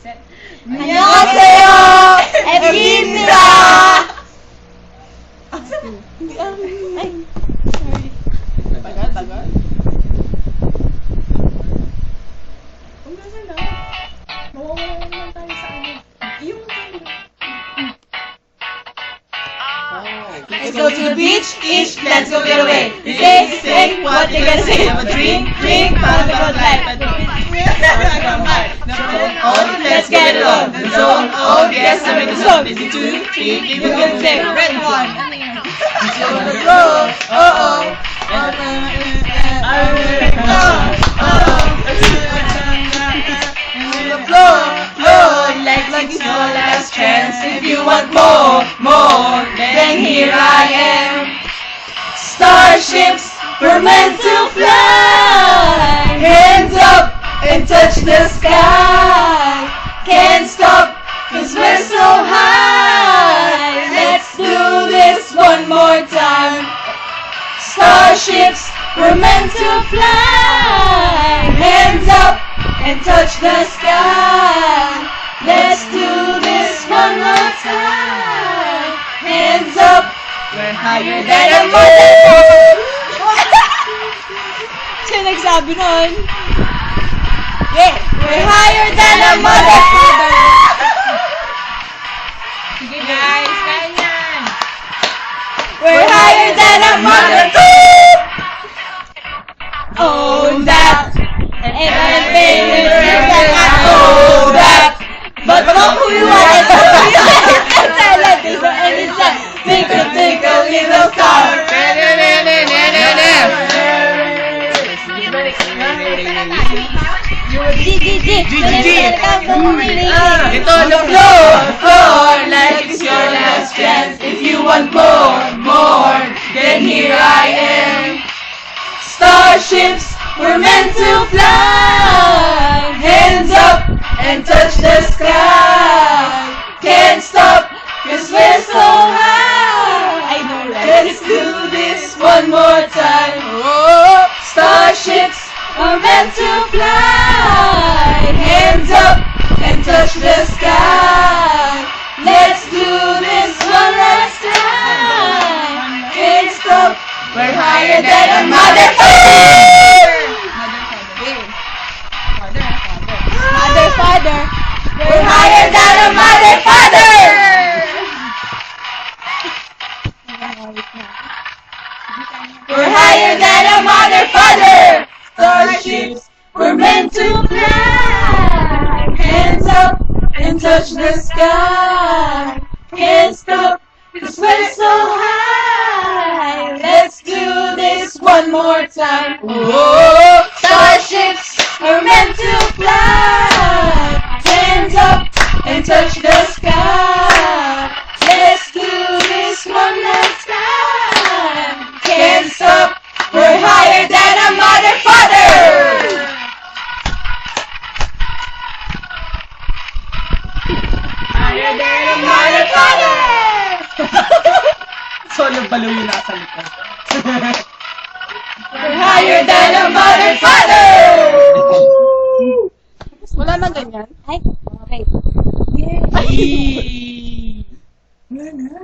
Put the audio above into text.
set. 안녕하세요, FB입니다. Ay, sorry. Tagal. Kung nasa na, mawawala naman tayo sa ano. Yung Let's go to the beach, each, let's go get away. Say, what you gonna say? Have a drink, pound about life. Let's get it on. The zone, oh, yes, I'm in the zone. Is it 2, 3, give me a good say. Red one. It's on the road, like it's your last chance. If you want more, then here I am. Starships were meant to fly. Hands up and touch the sky. Can't stop, cause we're so high. Let's do this one more time. Starships were meant to fly. Hands up and touch the sky. Let's do this one more time. Hands up. We're higher Than than a a mother. Siya nagsabi nun. Yeah, we're higher than a mother. Sige guys, kaya yan. We're higher than a mother. Own that. And I'm feeling that I own that. But look who you are. Silent is the end inside. Think a little star. Ito, the floor, like it's your last chance. If you want more, then here I am. Starships were meant to fly. Hands up and touch the sky. Can't stop, cause we're so high. I know, right? Let's do this one more time. Oh, starships are meant to fly. Hands up and touch the sky. Let's do this one last time. Can't stop, we're higher than a mother. Father. We're higher than a mother, father. We're higher than a mother, father. Starships were meant to fly. Hands up and touch the sky. Can't stop, cause we're so high. Let's do this one more time. Whoa, starships are meant to fly. Hands up and touch the sky. Let's do this one last time. Can't stop, we're higher than a mother, father. Higher than a mother, father. Solo baliw yung nasa likod. We're higher than a mother, father. Wala man ganyan. Ay, okay. Ay! Wala na.